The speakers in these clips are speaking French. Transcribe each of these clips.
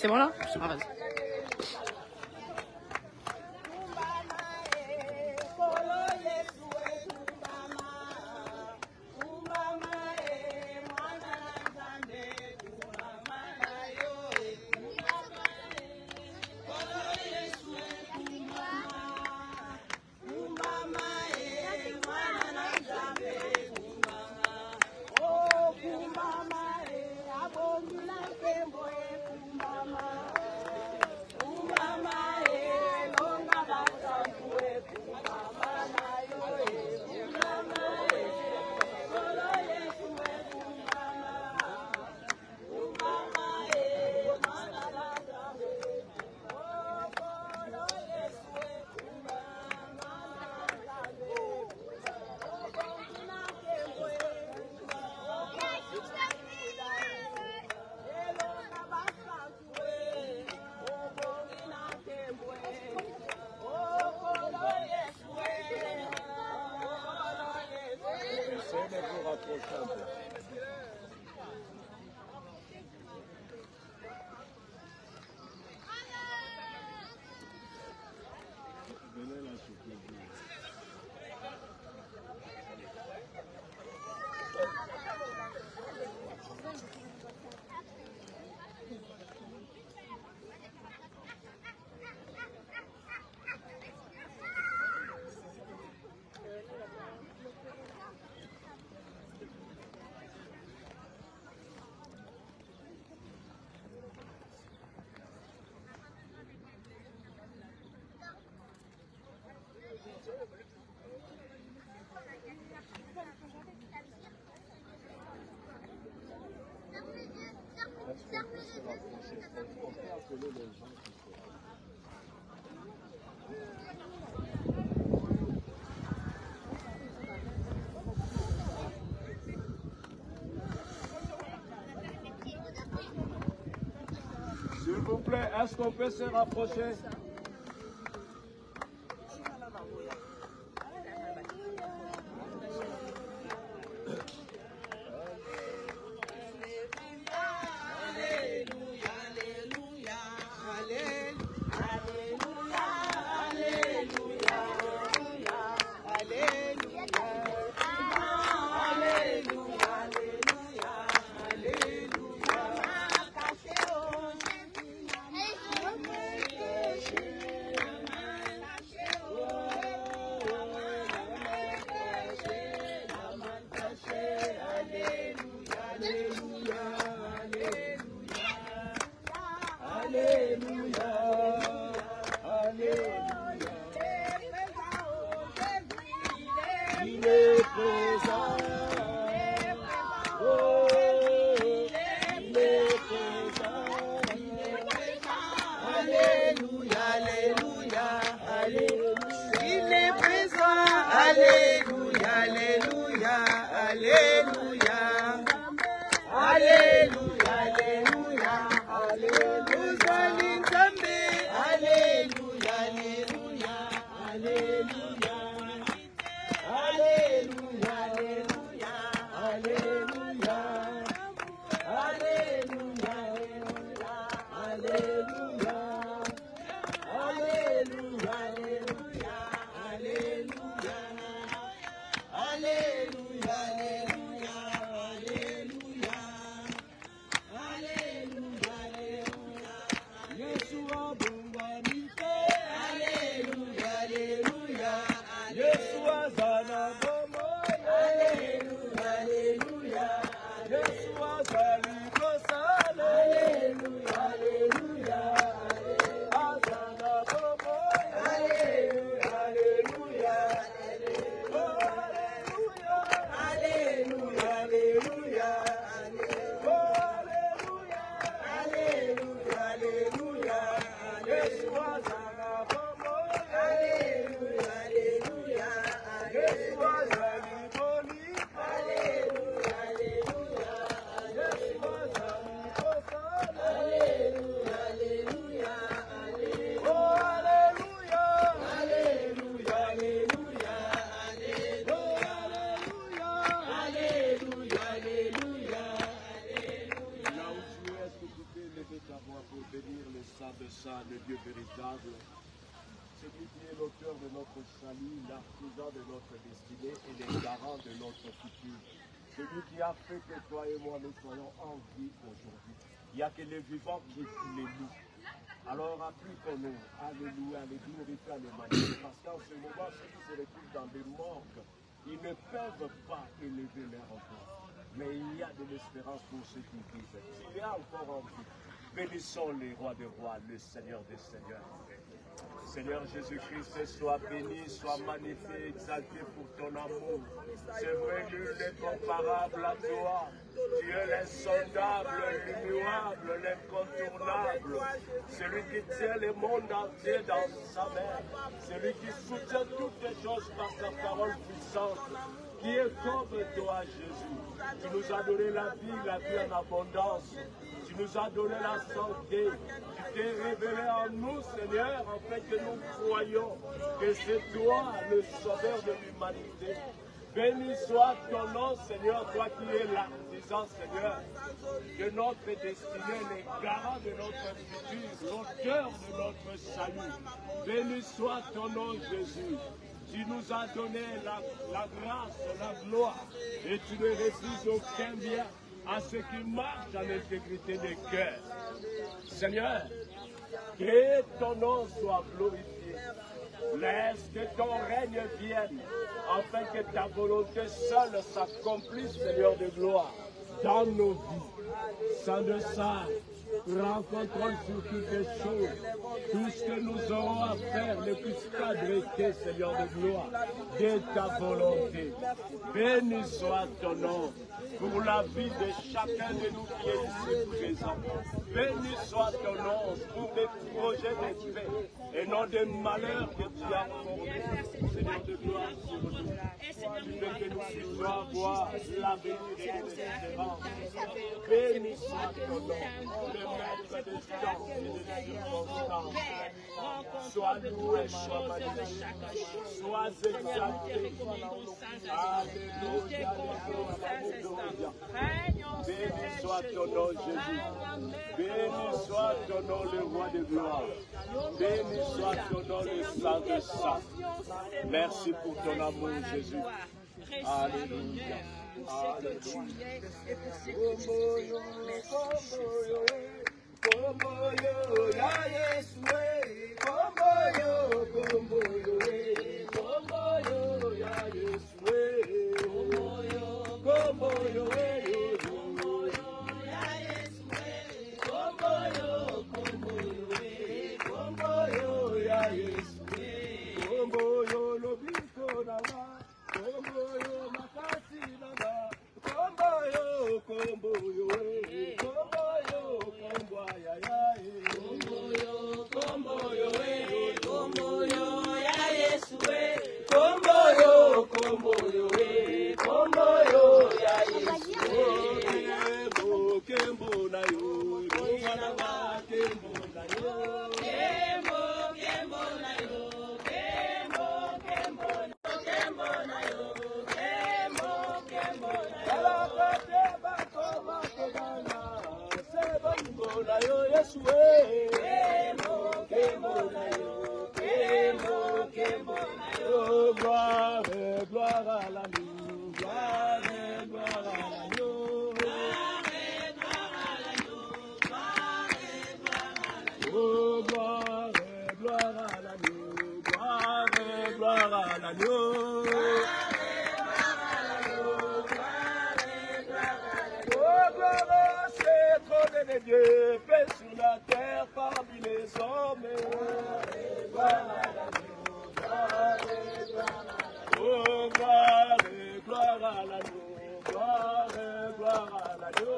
C'est bon là? Ah, vas-y. S'il vous plaît, est-ce qu'on peut se rapprocher? Alléluia, Alléluia, Alléluia. de ça, le Dieu véritable, celui qui est l'auteur de notre salut, l'artisan de notre destinée et le garant de notre futur. Celui qui a fait que toi et moi nous soyons en vie aujourd'hui. Il n'y a que les vivants qui les louent. Alors appliquons-nous, alléluia, les glorifier, à les magnifier. Parce qu'en ce moment, ceux qui se retrouvent dans des morgues, ils ne peuvent pas élever leur voix. Mais il y a de l'espérance pour ceux qui vivent. S'il y a encore en vie, bénissons les rois des rois, le Seigneur des seigneurs. Seigneur Jésus-Christ, sois béni, sois magnifié, exalté pour ton amour. C'est vrai, nul n'est comparable à toi. Tu es l'insondable, l'immuable, l'incontournable. Celui qui tient le monde entier dans sa main. Celui qui soutient toutes les choses par sa parole puissante. Qui est comme toi, Jésus. Tu nous as donné la vie en abondance. Tu nous as donné la santé. Tu t'es révélé en nous, Seigneur, en fait que nous croyons que c'est toi, le sauveur de l'humanité. Béni soit ton nom, Seigneur, toi qui es l'artisan, Seigneur, de notre destinée, les garants de notre futur, l'auteur de notre salut. Béni soit ton nom, Jésus. Tu nous as donné la grâce, la gloire, et tu ne refuses aucun bien à ceux qui marchent en intégrité des cœurs. Seigneur, que ton nom soit glorifié. Laisse que ton règne vienne, afin que ta volonté seule s'accomplisse, Seigneur de gloire, dans nos vies. Sans de ça, rencontrons sur toutes les choses. Tout ce que nous aurons à faire ne puisse qu'adresser, Seigneur de gloire, de ta volonté. Béni soit ton nom pour la vie de chacun de nous qui est ici présent. Béni soit ton nom pour des projets de paix et non des malheurs que tu as formés, Seigneur de gloire, sur nous. Tu veux que nous puissions avoir la vérité de l'espérance. Béni soit ton nom, le maître des temps et des circonstances. Sois loué, sois magnifié, sois exalté. Alléluia, alléluia. Béni soit ton nom, Jésus. Béni soit ton nom, le roi de gloire. Béni soit ton nom, le saint de saints. Merci pour ton amour, Jésus. Alléluia. Alléluia. Dieu, paix sur la terre parmi les hommes. Oh, gloire et gloire à l'agneau, gloire et gloire à l'agneau.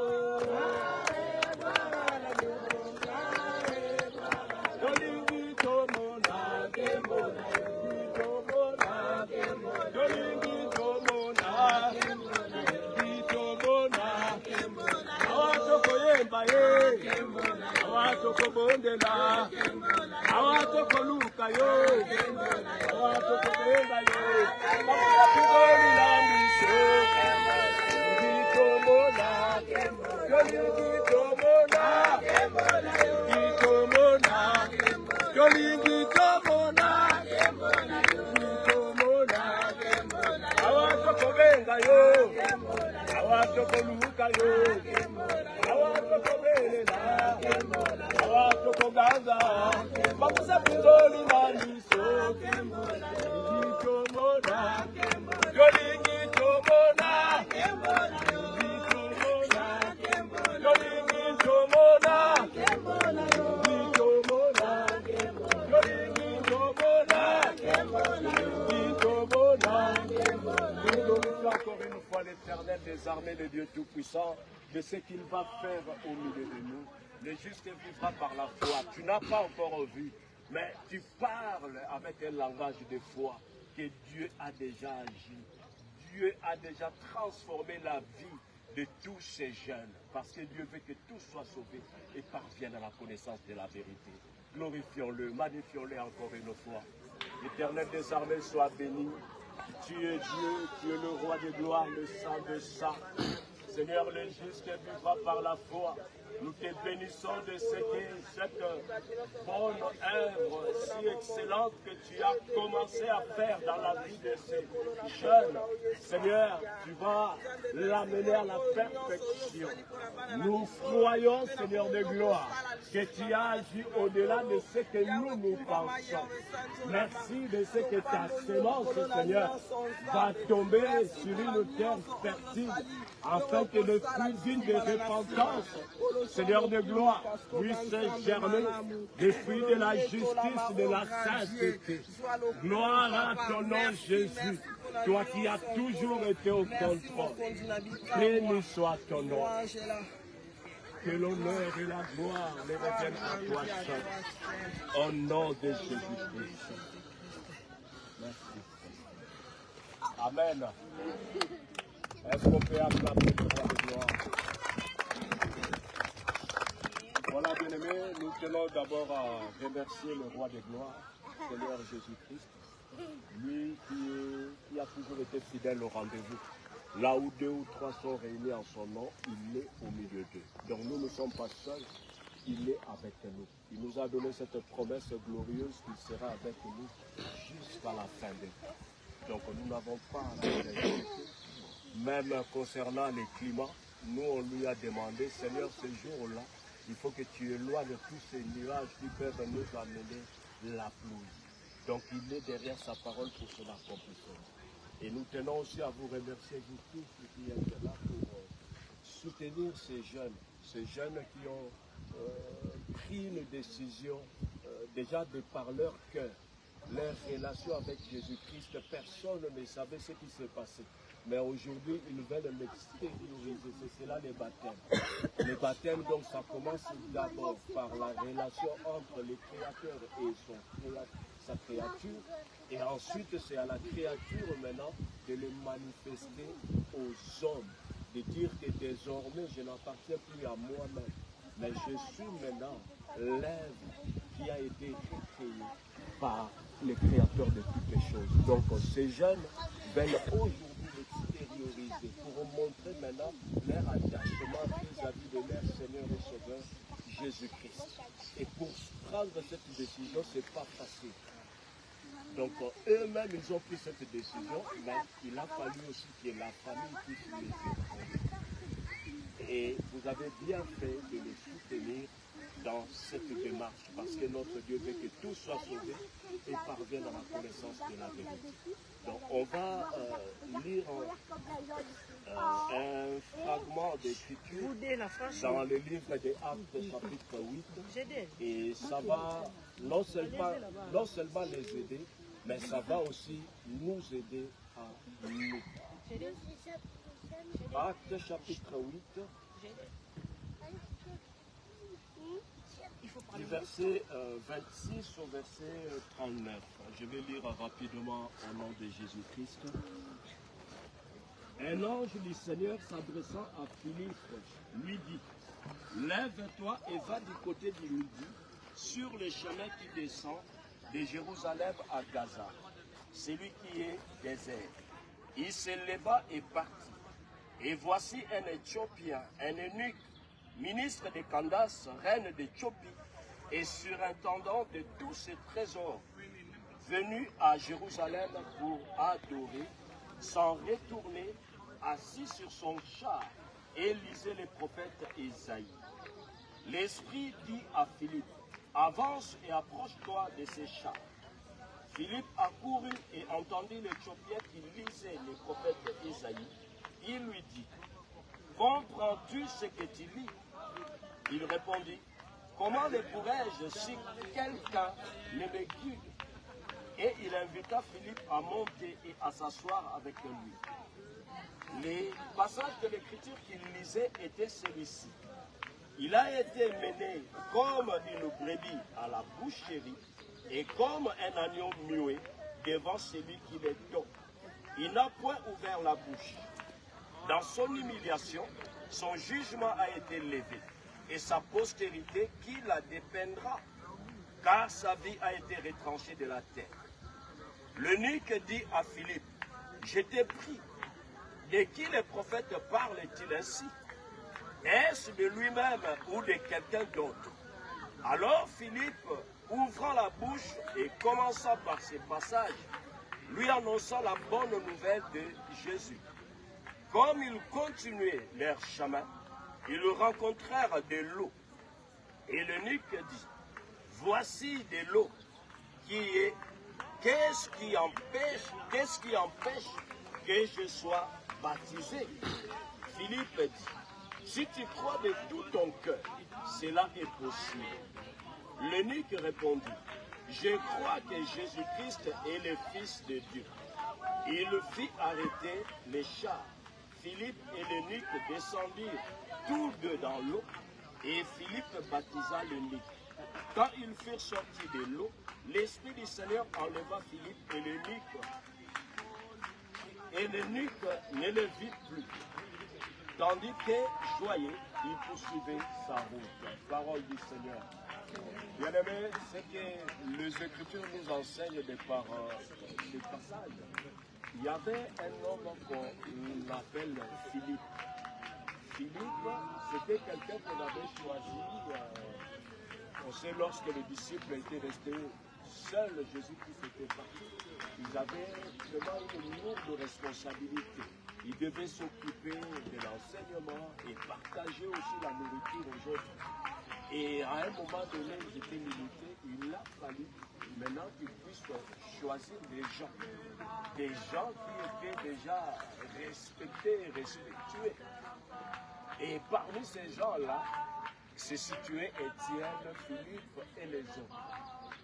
Awatokobondela, awatokoluka yo, awatokobenda yo, awatokobenda lamiso, gitomona, gitomona, gitomona. tokoluka yo awa tokobelela awa tokoganza bakusa pinzoli na miso tomona yolingi tomona yolingi tomona encore une fois l'Éternel des armées, le Dieu Tout-Puissant, de ce qu'il va faire au milieu de nous. Le juste vivra par la foi. Tu n'as pas encore vu, mais tu parles avec un langage de foi que Dieu a déjà agi. Dieu a déjà transformé la vie de tous ces jeunes, parce que Dieu veut que tous soient sauvés et parviennent à la connaissance de la vérité. Glorifions-le, magnifions-le encore une fois. L'Éternel des armées soit béni. Tu es Dieu, tu es le roi de gloire, le saint de saints. Seigneur, le juste vivra par la foi. Nous te bénissons de cette bonne œuvre si excellente que tu as commencé à faire dans la vie de ces jeunes. Seigneur, tu vas l'amener à la perfection. Nous croyons, Seigneur de gloire, que tu as agi au-delà de ce que nous pensons. Merci de ce que ta semence, Seigneur, va tomber sur une terre fertile, afin que le fruit digne de repentance, Seigneur de gloire, puisse germer des fruits de la justice, de la sainteté. Gloire à ton nom, Jésus, toi qui as toujours été au contrôle. Béni soit ton nom. Que l'honneur et la gloire les reviennent à toi seul. Au nom de Jésus-Christ. Merci. Amen. Est-ce qu'on peut acclamer le roi de gloire? Voilà, bien-aimés, nous tenons d'abord à remercier le roi de gloire, Seigneur Jésus-Christ, lui qui a toujours été fidèle au rendez-vous. Là où 2 ou 3 sont réunis en son nom, il est au milieu d'eux. Donc nous ne sommes pas seuls, il est avec nous. Il nous a donné cette promesse glorieuse qu'il sera avec nous jusqu'à la fin des temps. Donc nous n'avons pas à nous inquiéter. Même concernant les climats, nous on lui a demandé, Seigneur, ce jour-là, il faut que tu éloignes tous ces nuages qui peuvent nous amener la pluie. Donc il est derrière sa parole pour son accomplissement. Et nous tenons aussi à vous remercier, vous tous qui êtes là pour soutenir ces jeunes qui ont pris une décision déjà de par leur cœur, leur relation avec Jésus-Christ. Personne ne savait ce qui s'est passé. Mais aujourd'hui, ils veulent l'extérioriser. C'est cela les baptêmes. Les baptêmes, donc, ça commence d'abord par la relation entre le Créateur et sa créature. Et ensuite, c'est à la créature maintenant de le manifester aux hommes. De dire que désormais, je n'appartiens plus à moi-même. Mais je suis maintenant l'œuvre qui a été créée par le Créateur de toutes les choses. Donc, ces jeunes veulent aujourd'hui l'extérioriser pour montrer maintenant leur attachement vis-à-vis de leur Seigneur et Sauveur Jésus-Christ. Et pour prendre cette décision, ce n'est pas facile. Donc eux-mêmes, ils ont pris cette décision, mais il a fallu aussi que la famille puisse les aider. Et vous avez bien fait de les soutenir dans cette démarche, parce que notre Dieu veut que tout soit sauvé et parvienne à la connaissance de la vérité. Donc on va lire un fragment d'écriture dans le livre des Actes chapitre 8, et ça va non seulement les aider, mais ça va aussi nous aider à nous. Actes chapitre 8, du verset 26 au verset 39. Je vais lire rapidement au nom de Jésus-Christ. Un ange du Seigneur s'adressant à Philippe lui dit, « Lève-toi et va du côté du midi, sur le chemin qui descend de Jérusalem à Gaza, celui qui est désert. » Il se leva et partit. Et voici un Éthiopien, un eunuque, ministre de Candace, reine d'Éthiopie, et surintendant de tous ses trésors, venu à Jérusalem pour adorer, sans retourner, assis sur son char, et lisait les prophètes Ésaïe. L'Esprit dit à Philippe, avance et approche-toi de ces chars. Philippe accourut et entendit l'Éthiopien qui lisait les prophètes Ésaïe. Il lui dit, comprends-tu ce que tu lis? Il répondit, comment le pourrais-je si quelqu'un ne me guide? Et il invita Philippe à monter et à s'asseoir avec lui. Les passages de l'Écriture qu'il lisait étaient celui-ci. Il a été mené comme une brebis à la boucherie et comme un agneau muet devant celui qui le donne. Il n'a point ouvert la bouche. Dans son humiliation, son jugement a été levé et sa postérité qui la dépeindra, car sa vie a été retranchée de la terre. L'eunuque dit à Philippe, je t'ai pris. De qui le prophète parle-t-il ainsi? Est-ce de lui-même ou de quelqu'un d'autre? Alors Philippe, ouvrant la bouche et commençant par ces passages, lui annonça la bonne nouvelle de Jésus. Comme ils continuaient leur chemin, ils rencontrèrent de l'eau. Et l'eunuque dit, voici de l'eau qui est, qu'est-ce qui empêche que je sois baptisé? Philippe dit, si tu crois de tout ton cœur, cela est possible. L'eunuque répondit, je crois que Jésus-Christ est le Fils de Dieu. Il fit arrêter les chars. Philippe et l'eunuque descendirent tous deux dans l'eau et Philippe baptisa l'eunuque. Quand ils furent sortis de l'eau, l'Esprit du Seigneur enleva Philippe et l'eunuque ne le vit plus. Tandis que, joyeux, il poursuivait sa route. Parole du Seigneur. Bien-aimés, c'est que les Écritures nous enseignent de par ces passages. Il y avait un homme qu'on appelle Philippe. Philippe, c'était quelqu'un qu'on avait choisi. On sait lorsque les disciples étaient restés seuls, Jésus-Christ était parti. Ils avaient vraiment une lourde responsabilité. Ils devaient s'occuper de l'enseignement et partager aussi la nourriture aux autres. Et à un moment donné, ils étaient limités. Il a fallu maintenant qu'ils puissent choisir des gens qui étaient déjà respectés et respectueux. Et parmi ces gens-là, se situaient Étienne, Philippe et les autres.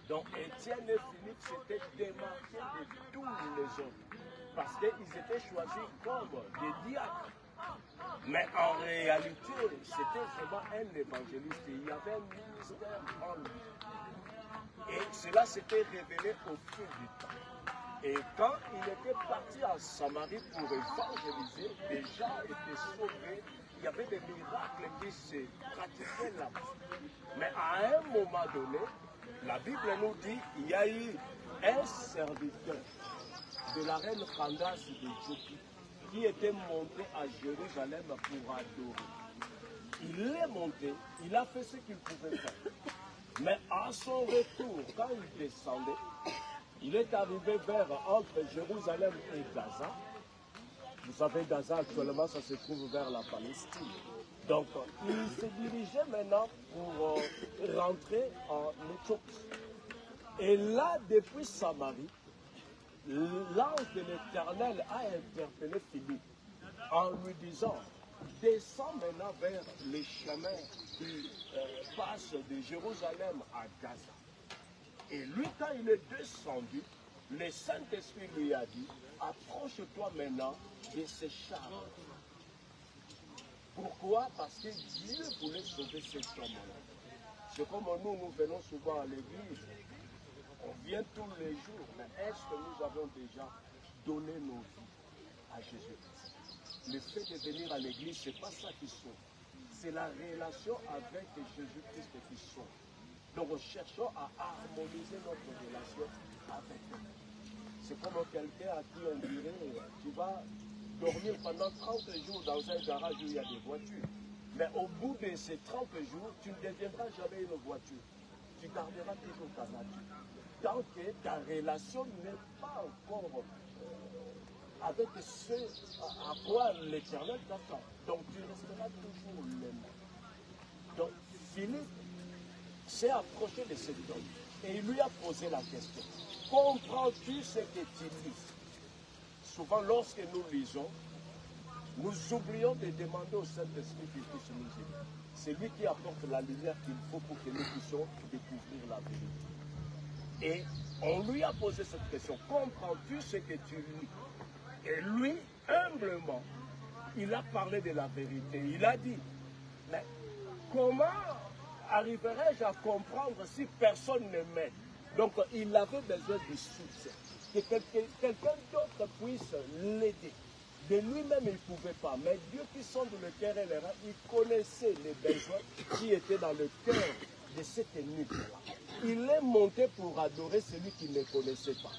Donc Étienne et Philippe s'étaient démarqués de tous les autres parce qu'ils étaient choisis comme des diacres. Mais en réalité, c'était vraiment un évangéliste. Il y avait un ministère en lui. Et cela s'était révélé au fil du temps. Et quand il était parti en Samarie pour évangéliser, les gens étaient sauvés. Il y avait des miracles qui se pratiquaient là-bas. Mais à un moment donné, la Bible nous dit qu'il y a eu un serviteur de la reine Candace d'Éthiopie qui était monté à Jérusalem pour adorer. Il est monté, il a fait ce qu'il pouvait faire. Mais à son retour, quand il descendait, il est arrivé entre Jérusalem et Gaza. Vous savez, Gaza actuellement, ça se trouve vers la Palestine. Donc, il se dirigeait maintenant pour rentrer en Éthiopie. Et là, depuis Samarie, l'ange de l'Éternel a interpellé Philippe en lui disant, descends maintenant vers les chemins qui passent de Jérusalem à Gaza. Et lui, quand il est descendu, le Saint-Esprit lui a dit, approche-toi maintenant de ces chars. Pourquoi? Parce que Dieu voulait sauver cet homme-là. C'est comme nous venons souvent à l'église. On vient tous les jours, mais est-ce que nous avons déjà donné nos vies à Jésus-Christ? Le fait de venir à l'église, ce n'est pas ça qui sauve. C'est la relation avec Jésus-Christ qui sauve. Donc nous cherchons à harmoniser notre relation avec lui. C'est comme quelqu'un à qui on dirait, tu vas dormir pendant 30 jours dans un garage où il y a des voitures. Mais au bout de ces 30 jours, tu ne deviendras jamais une voiture. Tu garderas toujours ta nature. Tant que ta relation n'est pas encore avec ce à quoi l'Éternel t'attend. Donc tu resteras toujours le même. Donc Philippe s'est approché de cet homme et il lui a posé la question. Comprends-tu ce que tu lis? Souvent lorsque nous lisons, nous oublions de demander au Saint-Esprit qu'il puisse nous aider. C'est lui qui apporte la lumière qu'il faut pour que nous puissions découvrir la vérité. Et on lui a posé cette question. Comprends-tu ce que tu lis? Et lui, humblement, il a parlé de la vérité. Il a dit, mais comment arriverai-je à comprendre si personne ne m'aide? Donc il avait besoin de soutien. Que quelqu'un d'autre puisse l'aider. De lui-même, il ne pouvait pas. Mais Dieu qui sonde le cœur et les reins, il connaissait les besoins qui étaient dans le cœur de cet ennemi-là. Il est monté pour adorer celui qui ne connaissait pas.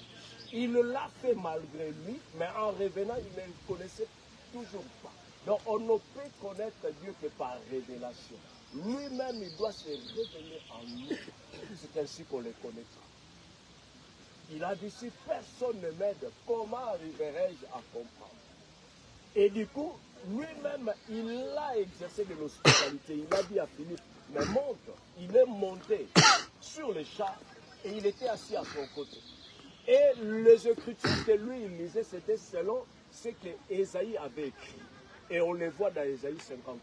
Il l'a fait malgré lui, mais en revenant, il ne le connaissait toujours pas. Donc on ne peut connaître Dieu que par révélation. Lui-même, il doit se révéler en nous. C'est ainsi qu'on le connaîtra. Il a dit, si personne ne m'aide, comment arriverai-je à comprendre? Et du coup, lui-même, il a exercé de l'hospitalité. Il a dit à Philippe, mais monte. Il est monté sur le char et il était assis à son côté. Et les Écritures que lui, il lisait, c'était selon ce que Ésaïe avait écrit. Et on les voit dans Ésaïe 53.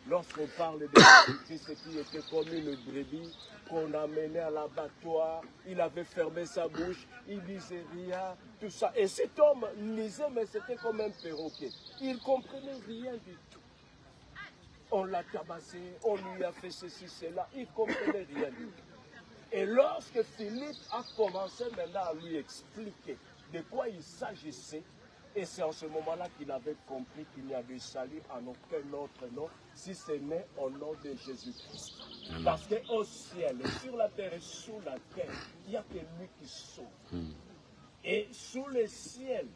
Lorsqu'on parle de ce qui était comme une brebis qu'on a mené à l'abattoir, il avait fermé sa bouche, il disait rien, tout ça. Et cet homme lisait, mais c'était comme un perroquet. Il ne comprenait rien du tout. On l'a tabassé, on lui a fait ceci, cela, il ne comprenait rien du tout. Et lorsque Philippe a commencé maintenant à lui expliquer de quoi il s'agissait, et c'est en ce moment-là qu'il avait compris qu'il n'y a de salut en aucun autre nom, si ce n'est au nom de Jésus-Christ. Parce qu'au ciel, sur la terre et sous la terre, il n'y a que lui qui sauve. Et sous le ciel,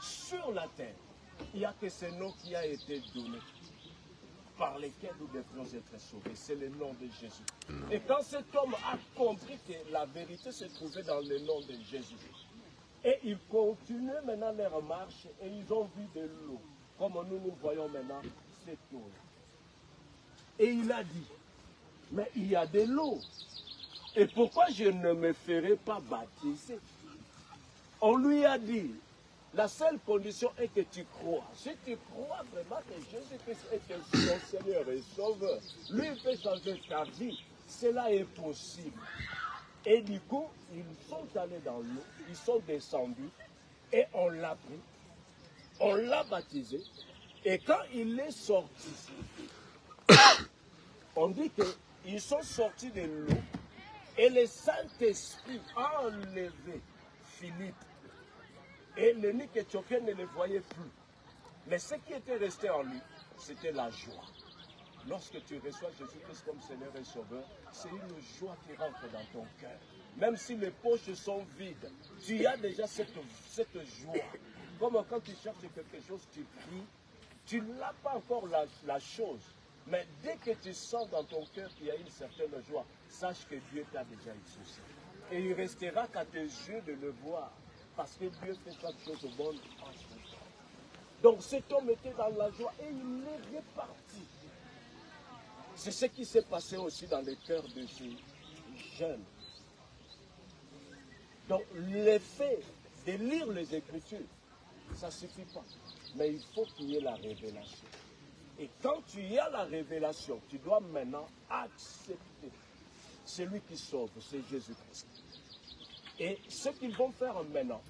sur la terre, il n'y a que ce nom qui a été donné, par lesquels nous devrions être sauvés. C'est le nom de Jésus. Et quand cet homme a compris que la vérité se trouvait dans le nom de Jésus, et ils continuaient maintenant leur marche et ils ont vu de l'eau, comme nous voyons maintenant cette eau. Et il a dit, mais il y a de l'eau. Et pourquoi je ne me ferai pas baptiser? On lui a dit, la seule condition est que tu crois. Si tu crois vraiment que Jésus-Christ est ton Seigneur et Sauveur, lui il peut changer ta vie, cela est possible. Et du coup, ils sont allés dans l'eau, ils sont descendus, et on l'a pris, on l'a baptisé, et quand il est sorti, on dit qu'ils sont sortis de l'eau, et le Saint-Esprit a enlevé Philippe. Et l'ennemi Éthiopien ne le voyait plus. Mais ce qui était resté en lui, c'était la joie. Lorsque tu reçois Jésus-Christ comme Seigneur et Sauveur, c'est une joie qui rentre dans ton cœur. Même si les poches sont vides, tu as déjà cette joie. Comme quand tu cherches quelque chose, tu pries, tu n'as pas encore la chose. Mais dès que tu sens dans ton cœur qu'il y a une certaine joie, sache que Dieu t'a déjà exaucé. Et il restera qu'à tes yeux de le voir. Parce que Dieu fait chaque chose au monde en son temps. Donc cet homme était dans la joie et il est reparti. C'est ce qui s'est passé aussi dans le cœur de ces jeunes. Donc l'effet de lire les Écritures, ça ne suffit pas. Mais il faut qu'il y ait la révélation. Et quand tu y as la révélation, tu dois maintenant accepter celui qui sauve, c'est Jésus-Christ. Et ce qu'ils vont faire maintenant,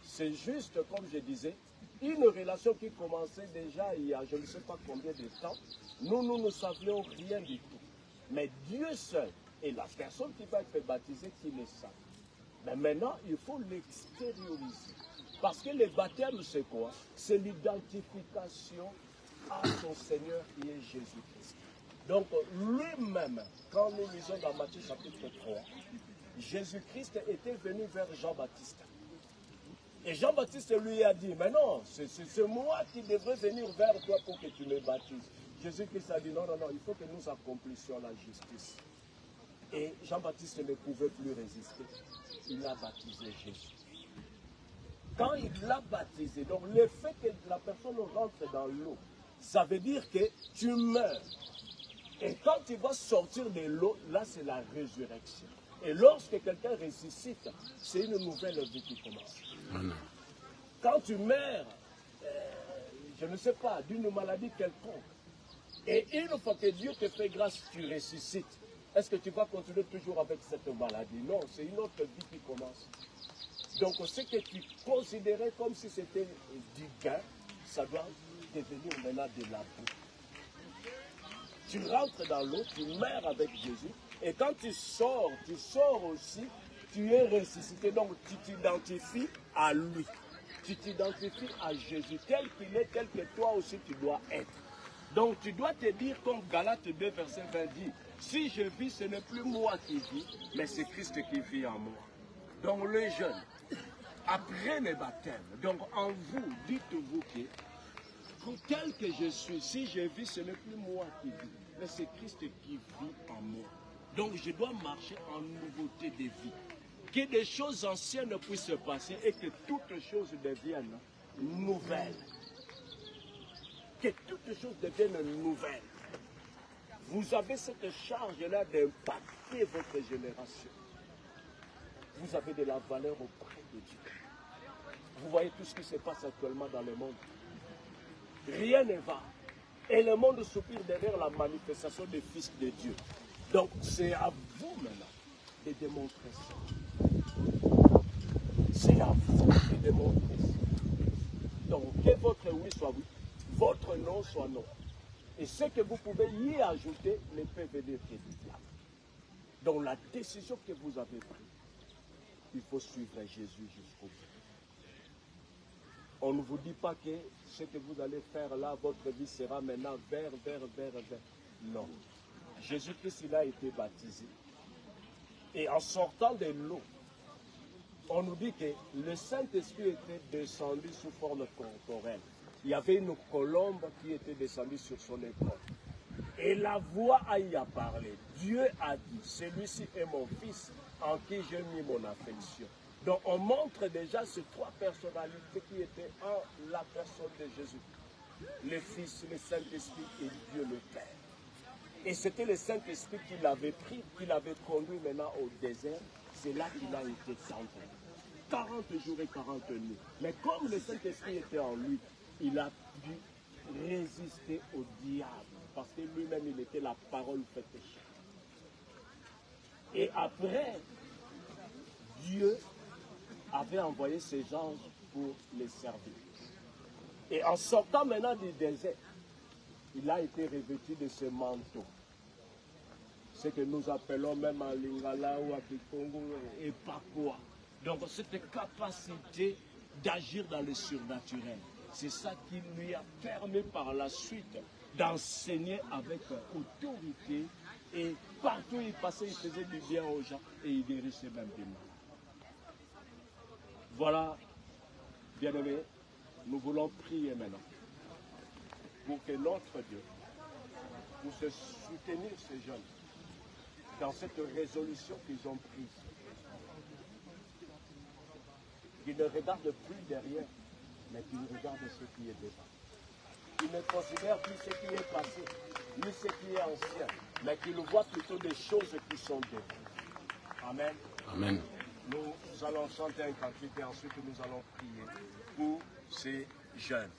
c'est juste, comme je disais, une relation qui commençait déjà il y a je ne sais pas combien de temps. Nous ne savions rien du tout. Mais Dieu seul et la personne qui va être baptisée qui le savent. Mais maintenant, il faut l'extérioriser. Parce que le baptême, c'est quoi? C'est l'identification à son Seigneur qui est Jésus-Christ. Donc, lui-même, quand nous lisons dans Matthieu chapitre 3, Jésus-Christ était venu vers Jean-Baptiste. Et Jean-Baptiste lui a dit, mais non, c'est moi qui devrais venir vers toi pour que tu me baptises. Jésus-Christ a dit, non, il faut que nous accomplissions la justice. Et Jean-Baptiste ne pouvait plus résister. Il a baptisé Jésus. quand il l'a baptisé, donc le fait que la personne rentre dans l'eau, ça veut dire que tu meurs. Et quand tu vas sortir de l'eau, là c'est la résurrection. Et lorsque quelqu'un ressuscite, c'est une nouvelle vie qui commence. Quand tu meurs, je ne sais pas, d'une maladie quelconque, et une fois que Dieu te fait grâce, tu ressuscites, est-ce que tu vas continuer toujours avec cette maladie? Non, c'est une autre vie qui commence. Donc ce que tu considérais comme si c'était du gain, ça doit devenir maintenant de la boue. Tu rentres dans l'eau, tu meurs avec Jésus, et quand tu sors aussi, tu es ressuscité. Donc tu t'identifies à lui. Tu t'identifies à Jésus, tel qu'il est, tel que toi aussi tu dois être. Donc tu dois te dire, comme Galates 2, verset 20 dit, si je vis, ce n'est plus moi qui vis, mais c'est Christ qui vit en moi. Donc les jeunes, après le baptême, donc en vous, dites-vous que tel que je suis, si je vis, ce n'est plus moi qui vis, mais c'est Christ qui vit en moi. Donc je dois marcher en nouveauté de vie. Que des choses anciennes puissent se passer et que toutes choses deviennent nouvelles. Que toutes choses deviennent nouvelles. Vous avez cette charge-là d'impacter votre génération. Vous avez de la valeur auprès de Dieu. Vous voyez tout ce qui se passe actuellement dans le monde. Rien ne va. Et le monde soupire derrière la manifestation des fils de Dieu. Donc c'est à vous maintenant de démontrer ça. C'est à vous de démontrer ça. Donc que votre oui soit oui, votre non soit non. Et ce que vous pouvez y ajouter ne peut venir que du diable. Donc la décision que vous avez prise, il faut suivre Jésus jusqu'au bout. On ne vous dit pas que ce que vous allez faire là, votre vie sera maintenant vers. Non. Jésus-Christ, il a été baptisé. Et en sortant de l'eau, on nous dit que le Saint-Esprit était descendu sous forme corporelle. Il y avait une colombe qui était descendue sur son épaule. Et la voix a y a parlé. Dieu a dit, celui-ci est mon fils en qui j'ai mis mon affection. Donc on montre déjà ces trois personnalités qui étaient en la personne de Jésus. Le Fils, le Saint-Esprit et Dieu le Père. Et c'était le Saint-Esprit qui l'avait pris, qui l'avait conduit maintenant au désert. C'est là qu'il a été tenté. 40 jours et 40 nuits. Mais comme le Saint-Esprit était en lui, il a dû résister au diable. Parce que lui-même, il était la parole faite chair. Et après, Dieu avait envoyé ses anges pour les servir. Et en sortant maintenant du désert, il a été revêtu de ce manteau. Ce que nous appelons même en Lingala ou à Kikongo et Pakwa. Donc cette capacité d'agir dans le surnaturel. C'est ça qui lui a permis par la suite d'enseigner avec autorité. Et partout où il passait, il faisait du bien aux gens et il guérissait même des malades. Voilà, bien-aimés, nous voulons prier maintenant pour que notre Dieu puisse soutenir ces jeunes dans cette résolution qu'ils ont prise. Qu'ils ne regardent plus derrière, mais qu'ils regardent ce qui est devant. Qu'ils ne considèrent plus ce qui est passé, ni ce qui est ancien, mais qu'ils voient plutôt des choses qui sont devant. Amen. Amen. Nous allons chanter un cantique et ensuite nous allons prier pour ces jeunes.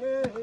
Yeah.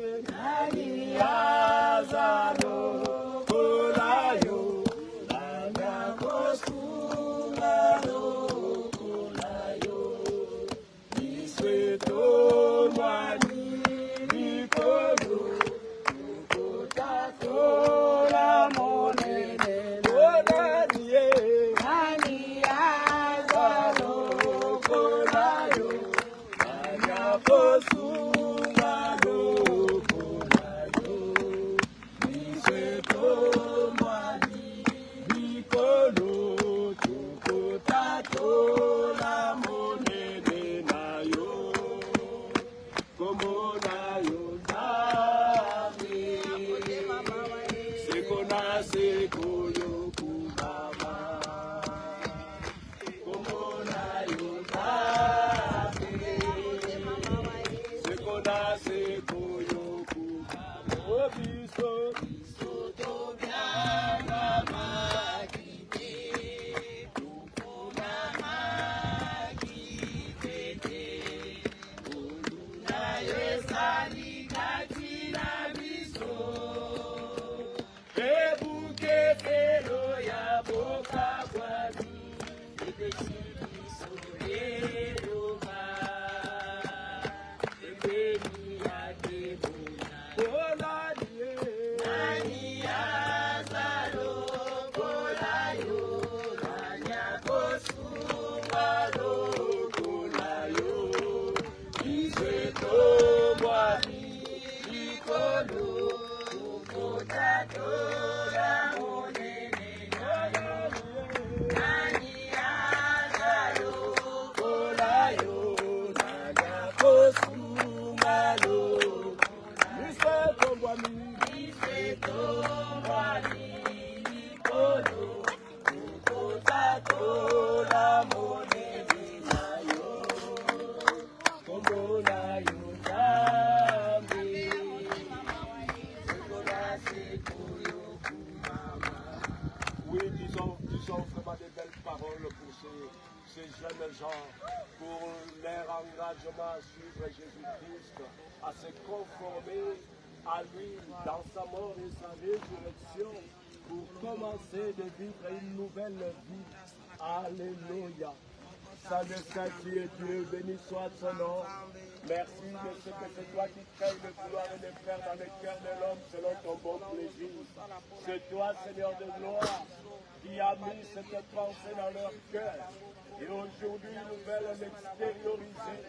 Disons vraiment des belles paroles pour ces jeunes gens, pour leur engagement à suivre Jésus-Christ, à se conformer à lui dans sa mort et sa résurrection, pour commencer de vivre une nouvelle vie. Alléluia. Salut Saint-Dieu, Dieu, béni soit son nom. Merci de ce que c'est toi qui crées le vouloir et le faire dans le cœur de l'homme selon ton bon plaisir. C'est toi, Seigneur de gloire, qui a mis cette pensée dans leur cœur. Et aujourd'hui, nous veulent l'extérioriser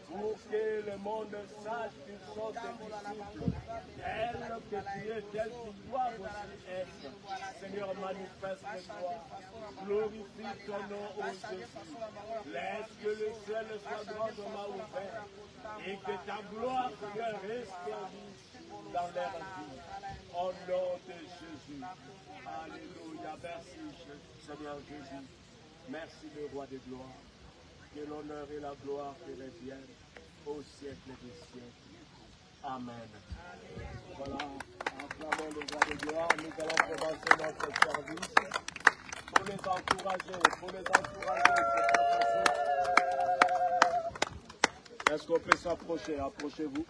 pour que le monde sache qu'ils sont des disciples. Tel que tu es, tel qu'ils doivent aussi être. Seigneur, manifeste-toi. Glorifie ton nom, ô Jésus. Laisse que le ciel soit grandement ouvert et que ta gloire, Seigneur, resplendisse dans leur vie. Au nom de Jésus. Alléluia. Merci, Seigneur Jésus. Merci, le roi de gloire. Que l'honneur et la gloire te reviennent au siècle des siècles. Amen. Voilà, acclamons le roi de gloire. Nous allons commencer notre service. Pour les encourager, Est-ce qu'on peut s'approcher? Approchez-vous.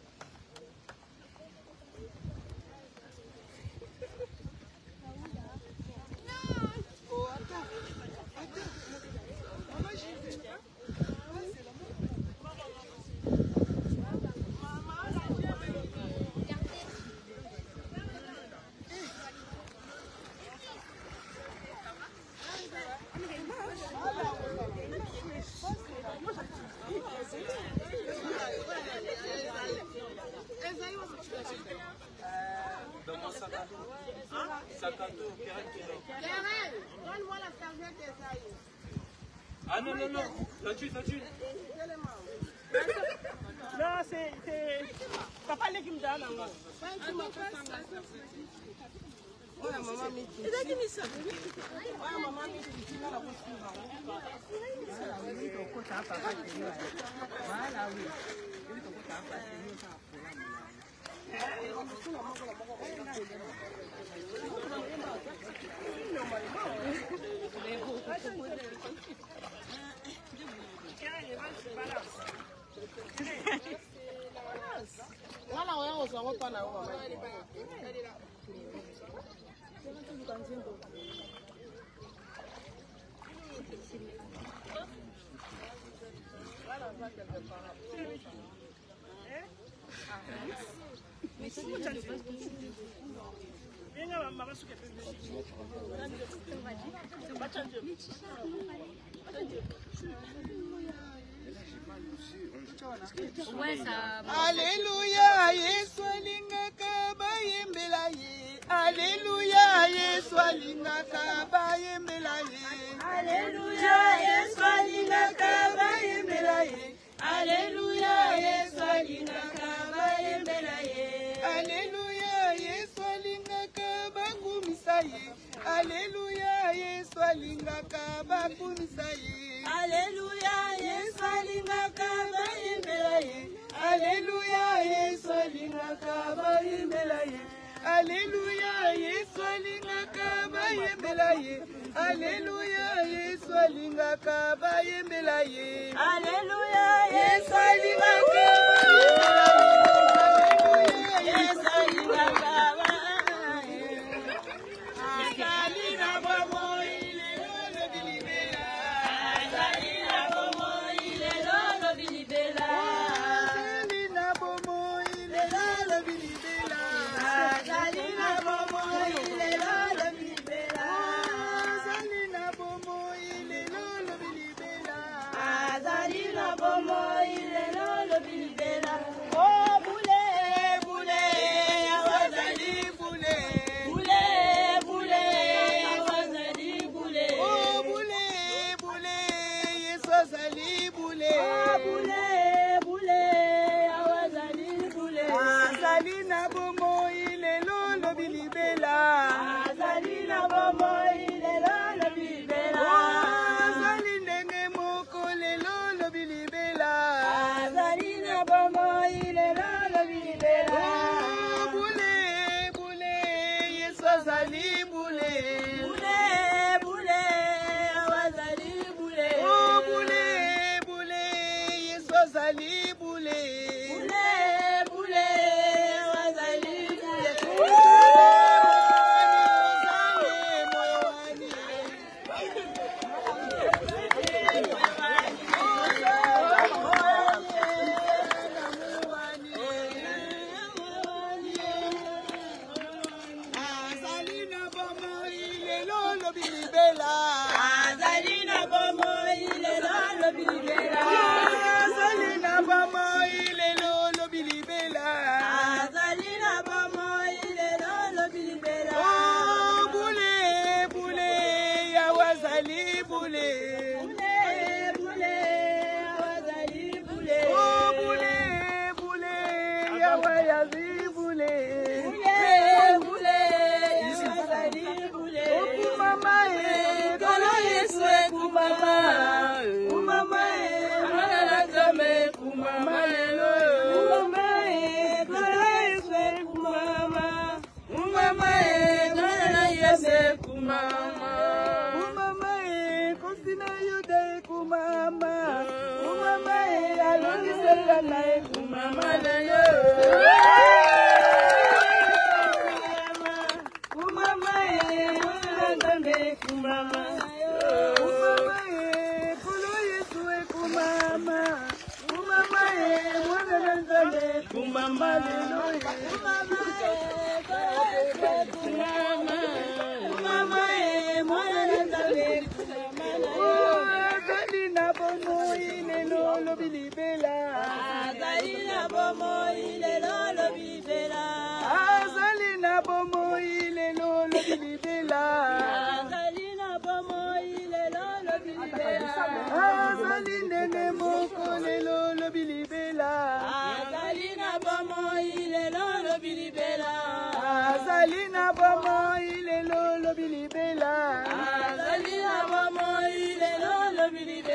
Donne-moi la serviette d'Esaïe. Ah non, là-dessus. Non, c'est papa qui me donne. Voilà, maman Miki. Et qui me ça? Voilà, maman Miki. Voilà, oui. Voilà, on va pas là. Alléluia, Yesu alingaka bayembela ye. Alléluia, Yesu alingaka bayembela ye. Alléluia, Yesu alingaka bayembela ye. Alléluia, Yesu alingaka bayembela ye. Alléluia, Yesu alingaka bakumisa ye. Alléluia, Yesu alingaka bakumisa ye. Alléluia, Yesu alingaka bayembela ye. Alléluia, Yesu alingaka bayembela ye. Alléluia, Yesu alingaka bayembela ye. Alléluia, Yesu alingaka bayembela ye. Alléluia, Yesu alingaka bayembela ye. Yesu alingaka Oh, na bomo ile lolo bilibela. Azali na bomo ile lolo bilibela. Azali ndenge moko le lolo bilibela. Azali na bomo ile lolo bilibela. Bule bule Yesu azali bule. Bule bule azali bule. Oh bule bule Yesu azali bule. vérité.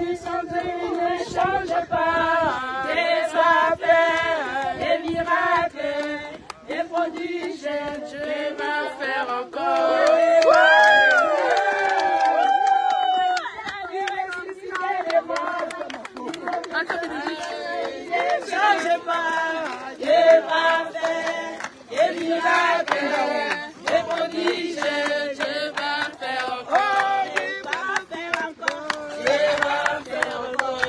du santé, il ne change pas. Dieu va faire des miracles, des prodiges, Dieu va faire encore. Ne change pas, Dieu va faire des miracles, des prodiges, Dieu va faire encore. Dieu va faire encore. Dieu va faire encore.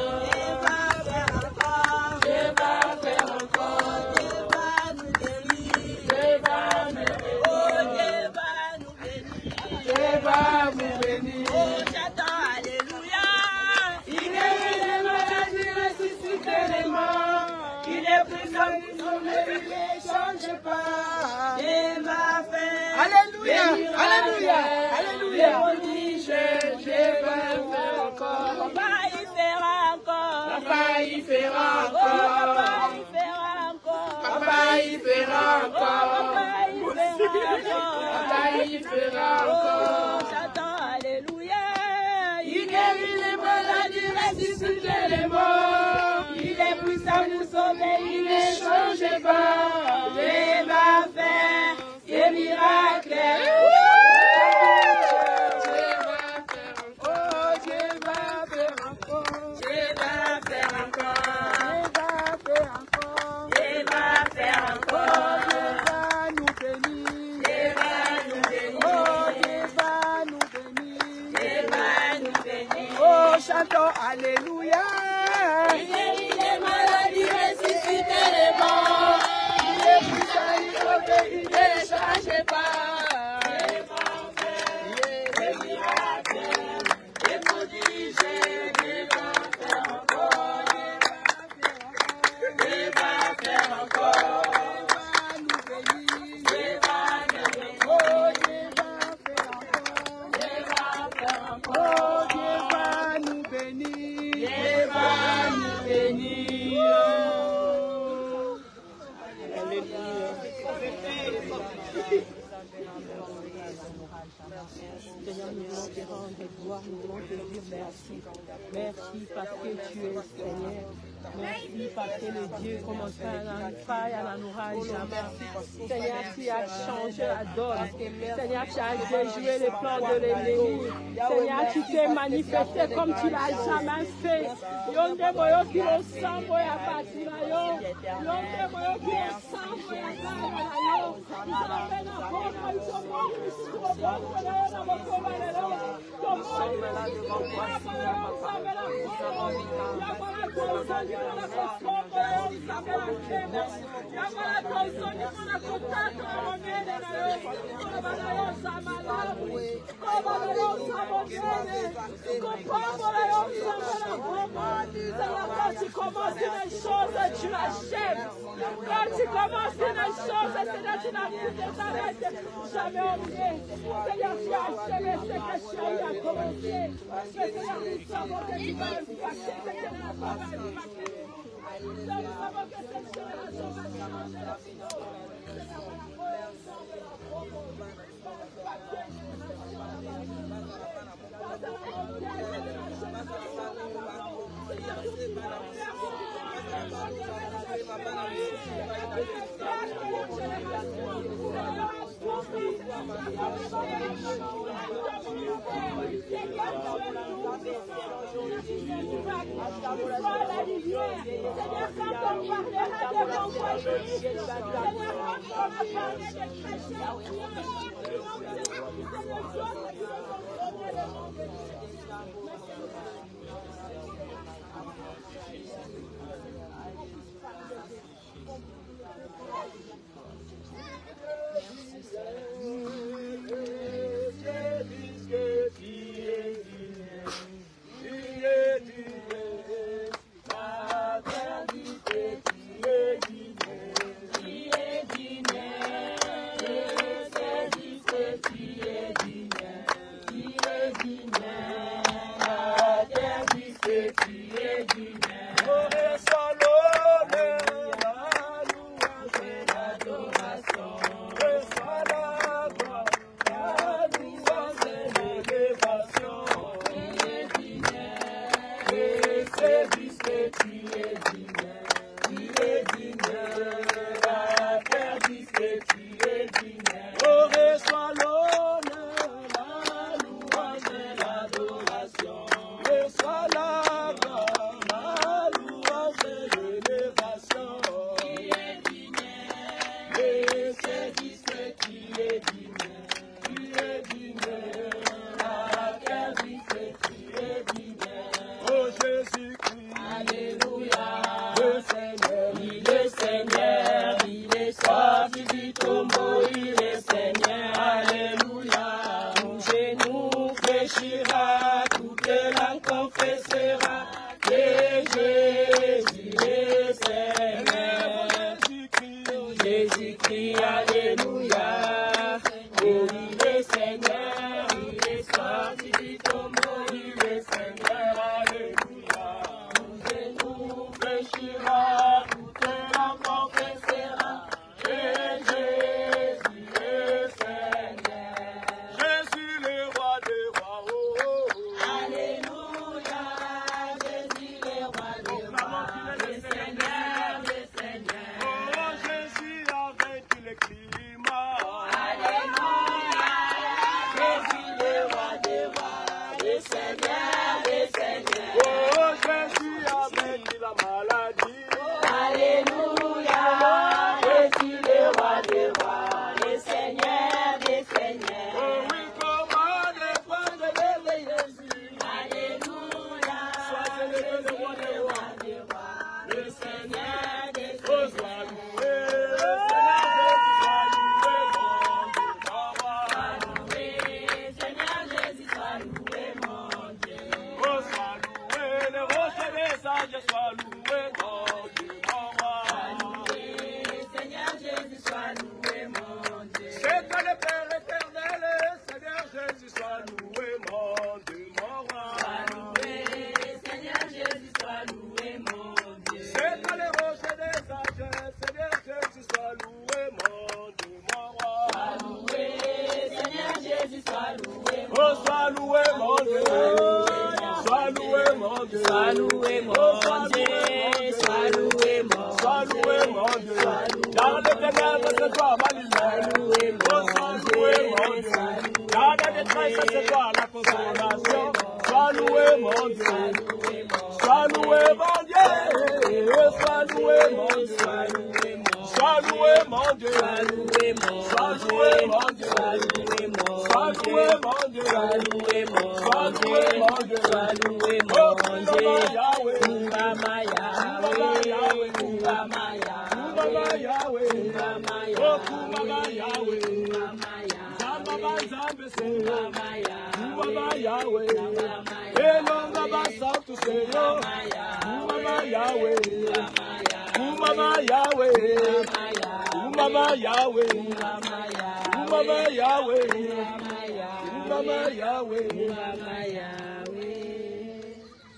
Dieu va faire encore. Dieu va nous bénir. Dieu va nous bénir. Dieu va nous bénir. Oh, j'attends, alléluia. Il guérit les maladies, ressuscite les morts. Il est puissant pour sauver, il ne change pas. Dieu va faire. Alléluia, alléluia, alléluia. Les prodiges, Dieu va faire encore. Papa, il fera encore. Papa, il fera encore. Papa, il fera encore. Papa, il fera encore. Papa, il fera encore. J'attends, alléluia. Il guérit les maladies, ressuscite les morts. Il est puissant pour sauver, il ne change pas. Dieu va faire des miracles. Dieu va faire encore. Dieu va faire encore. Dieu va faire encore. Dieu va nous bénir. Dieu va nous bénir. Dieu va nous bénir. Dieu va nous bénir. Oh, chantons alléluia. Il guérit les maladies, ressuscite les morts. Il est puissant, il sauve, il ne change pas. Dieu va faire des miracles, des prodiges, Dieu va faire encore. Dieu va faire encore. Dieu va nous bénir. Dieu va faire encore. Dieu va nous bénir. Dieu va nous bénir. Seigneur, nous voulons te rendre gloire, nous voulons te dire merci. Merci parce que tu es Seigneur. Merci parce que le Dieu commence à nous jamais. Seigneur, tu as changé la donne. Seigneur, tu as déjoué les plans de l'ennemi. Seigneur, tu t'es manifesté comme tu l'as jamais fait. Yonde moyo ki lo sambo ya patina yo. Yonde moyo ki lo sambo ya kama yo. Isabe na koma isomo isomo na mokoma lelo. Tomo ni na koma yo sabe na koma. Ya para kosa ni na koma yo sabe na kema. Ya para kosa ni na kontato omene na yo. Koma na yo samala. Koma na yo samogene. Koma na yo samala koma. Seigneur, quand tu commences une chose, tu l'achèves. Quand tu commences une chose, Seigneur, tu n'as plus de t'arrêter. Jamais oublié. Seigneur, tu as achevé ce que tu as eu à commencer. Seigneur, nous savons que tu vas impacter cette génération. Nous savons que cette génération va changer la vie.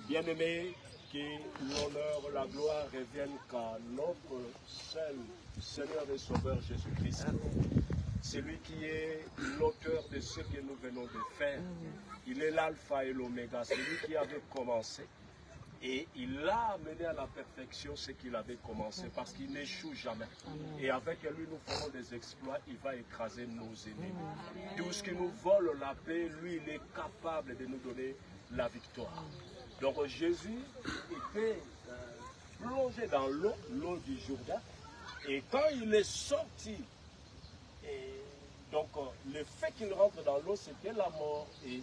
Bien-aimés, que l'honneur, la gloire reviennent qu'à notre seul Seigneur et Sauveur Jésus-Christ. C'est lui qui est l'auteur de ce que nous venons de faire. Il est l'alpha et l'oméga. C'est lui qui avait commencé. Et il a amené à la perfection ce qu'il avait commencé, parce qu'il n'échoue jamais. Et avec lui, nous ferons des exploits. Il va écraser nos ennemis. Tout ce qui nous vole la paix, lui, il est capable de nous donner la victoire. Donc Jésus était plongé dans l'eau du Jourdain. Et quand il est sorti, donc le fait qu'il rentre dans l'eau, c'était la mort. Et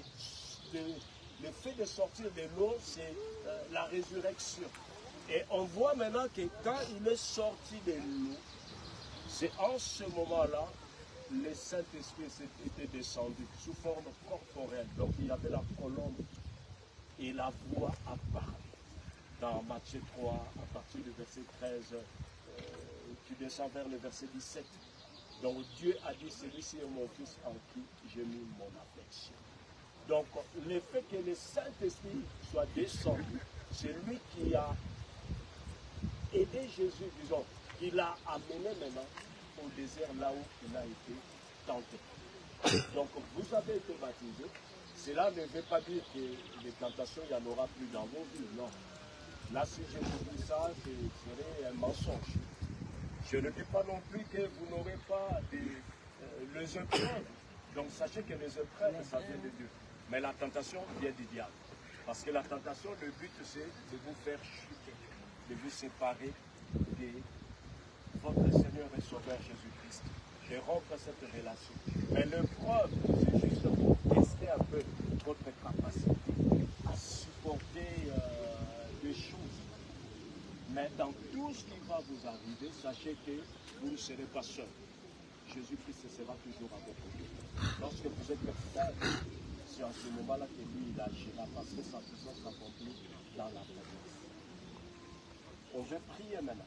le fait de sortir de l'eau, c'est la résurrection. Et on voit maintenant que quand il est sorti de l'eau, c'est en ce moment-là, le Saint-Esprit était descendu sous forme corporelle. Donc il y avait la colombe et la voix a parlé. Dans Matthieu 3, à partir du verset 13, tu descends vers le verset 17. Donc Dieu a dit, celui-ci est mon fils en qui j'ai mis mon affection. Donc le fait que le Saint-Esprit soit descendu, c'est lui qui a aidé Jésus, disons, qui l'a amené maintenant au désert là où il a été tenté. Donc vous avez été baptisés. Cela ne veut pas dire que les tentations, il n'y en aura plus dans vos vies, non. Là, si je vous dis ça, ce serait un mensonge. Je ne dis pas non plus que vous n'aurez pas les épreuves. Donc sachez que les épreuves, ça vient de Dieu. Mais la tentation vient du diable. Parce que la tentation, le but, c'est de vous faire chuter, de vous séparer de votre Seigneur et Sauveur Jésus-Christ, de rompre cette relation. Mais l'épreuve, c'est juste pour tester un peu votre capacité à supporter des choses. Mais dans tout ce qui va vous arriver, sachez que vous ne serez pas seul. Jésus-Christ sera toujours à votre côté. Lorsque vous êtes faible, c'est en ce moment-là que lui, il agira parce que sa puissance s'accomplit dans la faiblesse. On veut prier maintenant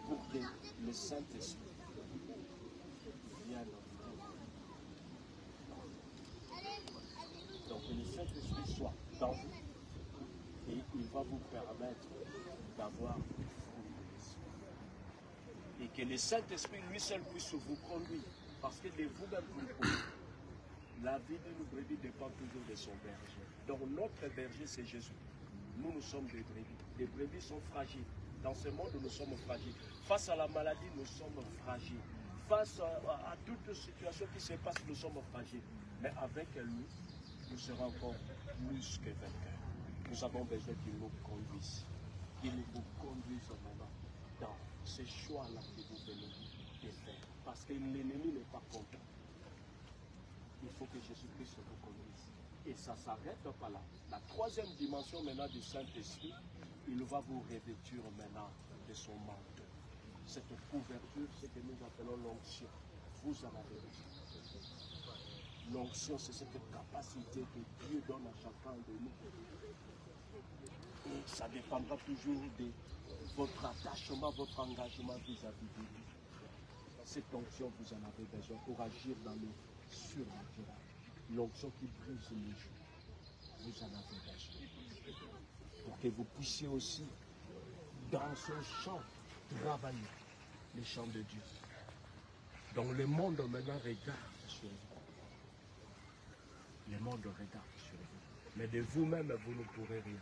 pour que le Saint-Esprit vienne. Donc que le Saint-Esprit soit dans vous et il va vous permettre d'avoir fruit de l'Esprit. Et que le Saint-Esprit lui seul puisse vous conduire. Parce que de vous-même vous le pouvez. La vie d'une brebis dépend toujours de son berger. Donc notre berger c'est Jésus. Nous sommes des brebis. Les brebis sont fragiles. Dans ce monde nous sommes fragiles. Face à la maladie nous sommes fragiles. Face à toute situation qui se passe nous sommes fragiles. Mais avec lui nous serons encore plus que vainqueurs. Nous avons besoin qu'il nous conduise. Qu'il vous conduise maintenant dans ces choix-là que vous venez de faire. Parce que l'ennemi n'est pas content. Il faut que Jésus-Christ vous conduise. Et ça ne s'arrête pas là. La troisième dimension maintenant du Saint-Esprit, il va vous revêtir maintenant de son manteau. Cette couverture, c'est que nous appelons l'onction. Vous en avez besoin. L'onction, c'est cette capacité que Dieu donne à chacun de nous. Et ça dépendra toujours de votre attachement, votre engagement vis-à-vis de lui. Cette onction, vous en avez besoin pour agir dans le surnaturel. L'onction qui brise les jours, vous en avez besoin. Pour que vous puissiez aussi, dans ce champ, travailler les champs de Dieu. Donc le monde maintenant regarde sur vous. Le monde regarde sur vous. Mais de vous-même, vous ne pourrez rien.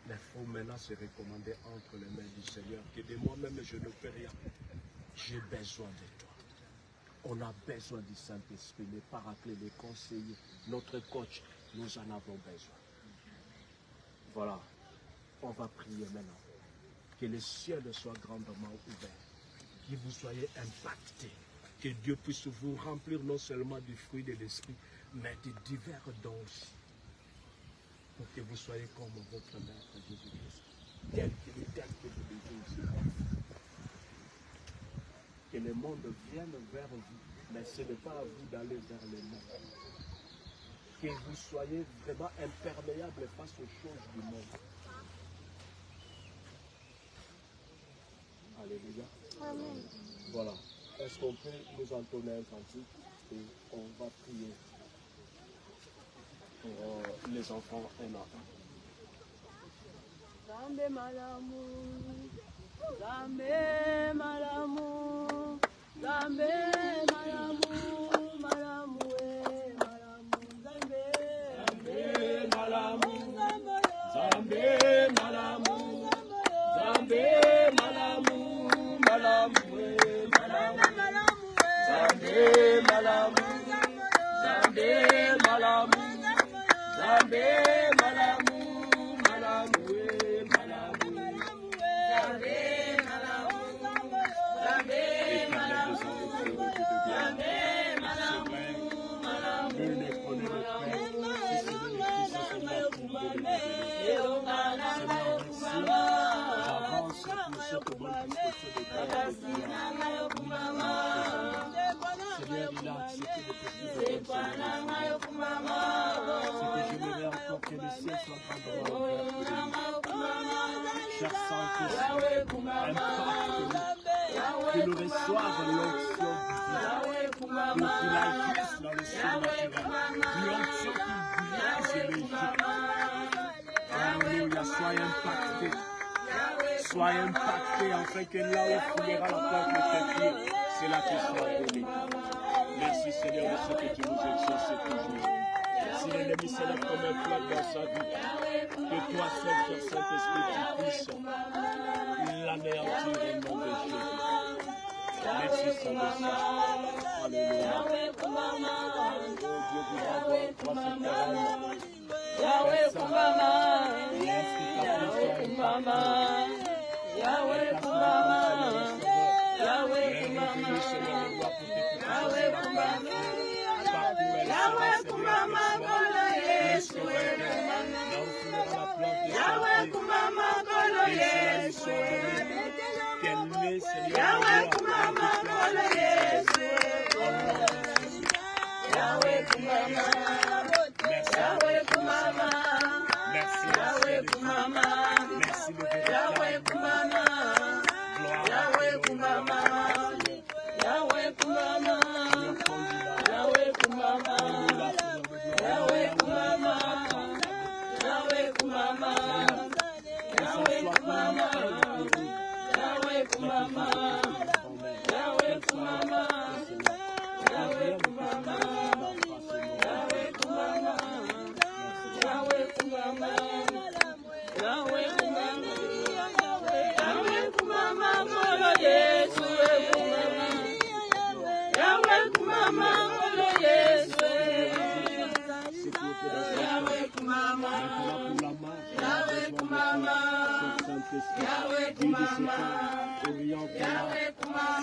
Il faut maintenant se recommander entre les mains du Seigneur, que de moi-même je ne peux rien. J'ai besoin de toi. On a besoin du Saint-Esprit, les paraclés, les conseillers, notre coach, nous en avons besoin. Voilà, on va prier maintenant. Que le ciel soit grandement ouvert, que vous soyez impactés, que Dieu puisse vous remplir non seulement du fruit de l'Esprit, mais de divers dons aussi. Pour que vous soyez comme votre Maître Jésus-Christ, tel qu'il est, tel que vous devez aussi. Que le monde vienne vers vous, mais ce n'est pas à vous d'aller vers le monde. Que vous soyez vraiment imperméable face aux choses du monde. Alléluia. Amen. Voilà. Est-ce qu'on peut nous entonner un cantique et on va prier pour les enfants un à un. Zambe malamu, Zambe malamu, Zambe malamu, malamu malamu, Zambe, Zambe malamu, Zambe malamu, Zambe malamu, malamu malamu, Zambe malamu, Zambe malamu, Zambe malamu, malamu malamu, Zambe malamu, Zambe malamu, Zambe malamu, malamu. Nul ne connaît le Père, si ce n'est le Fils, c'est moi qui vous le J'avance pour cette bonne discussion de Dieu. Seigneur, il a accepté de te dire ce que j'aimerais encore que le ciel soit grandement ouvert. Cher Saint-Esprit, impacte-nous, que nous reçoive l'onction divine, pour qu'il agisse dans le surnaturel, l'onction qui brise l'Égypte. Alléluia, sois impacté. Sois impacté afin que là où fouillera la porte de tes pieds, c'est là que soit donné. Merci Seigneur de ce que tu nous exauces toujours. Si l'ennemi s'élève comme un fleuve dans sa vie, que toi seul, Père Saint-Esprit, tu puisses l'anéantir au nom de Jésus. Merci Saint-Esprit. Alléluia. Oh Dieu vous envoie 340. Yahweh Kumama, Yahweh Kumama, Yahweh Kumama, Yahweh Kumama, Yahweh Kumama, Yahweh Kumama, Kolo Yesu, Yahweh Kumama, Kolo Yesu, Yahweh Kumama, Kolo Yesu, Yahweh Kumama. Yahweh Kumama, Yahweh Kumama, Yahweh Kumama, Yahweh Kumama, Yahweh Kumama, Yahweh Kumama, Yahweh Kumama, Yahweh Kumama, Yahweh Kumama, Yahweh Kumama, Yahweh Kumama, Yahweh Kumama. Yahweh Kumama, Yahweh Kumama, Yahweh Kumama, Kolo Yesu, Yahweh Kumama, Kolo Yesu, Yahweh Kumama, Yahweh Kumama, Yahweh Kumama, Yahweh Kumama,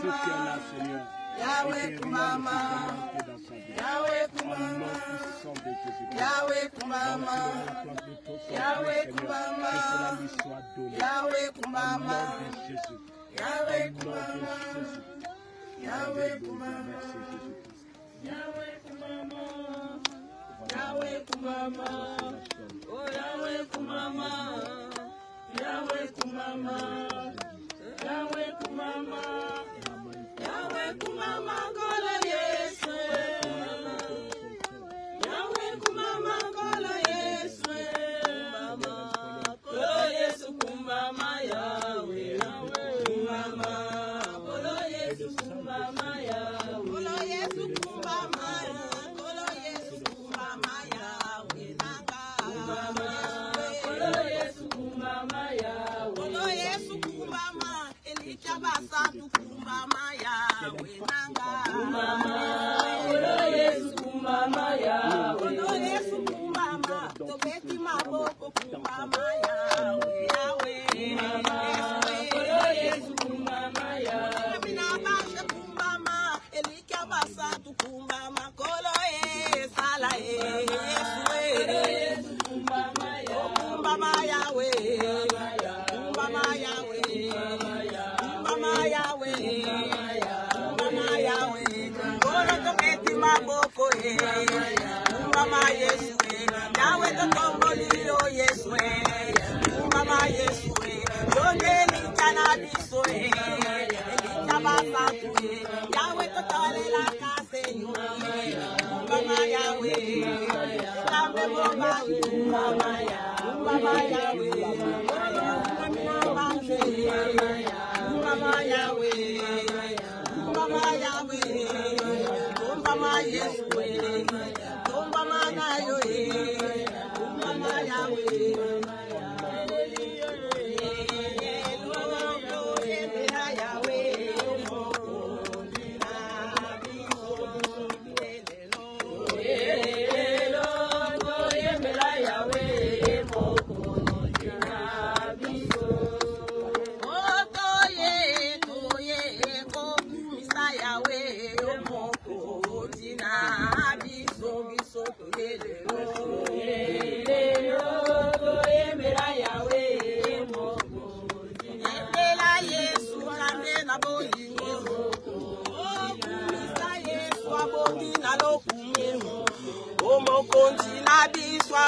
Yahweh Kumama, Yahweh Kumama, Yahweh Kumama, Yahweh Kumama, Yahweh Kumama, Yahweh Kumama, Yahweh Kumama, Yahweh Kumama, Yahweh Kumama, oh Yahweh Kumama, Yahweh Kumama, Yahweh Kumama, Yahweh Kumama, Kola Yesu, Yahweh Kumama, Kola Yesu, Mama, Kola Yesu Kumama, Yahweh, Yahweh Kumama, Kola Yesu Kumama, Yahweh, Kola Yesu Kumama, Kola Yesu Kumama, Yahweh, Nanga, Kola Yesu Kumama, Yahweh, Kola Yesu Kumama, Elikabasa Kumama, Yahweh, Nanga, Kola Yesu Kumama, Yahweh, Kola Yesu Kumama, Tobeti Maboko Kumama, Yahweh, Yahweh, Kola Yesu Kumama, Yahweh, Minabasha Kumama, Elikabasa Kumama, Kola Sala Yesu Kumama, Kumama, Yahweh, Kumama, Yahweh, Kumama, Yahweh, Kumama, Yahweh, Kola Tobeti Maboko, Kumama, Yesu, Yahweh, Totombolio, Yesu, Kumama, Yesu, Yoneli Canabiso, Elikabasa, Yahweh, Totolela Caseño, Kumama, Yahweh, Yahweh, Kumama, Yahweh, Kumama, Yahweh, Kumama, Yahweh, Kumama, Yesu, Kumama, Kumama, Yahweh,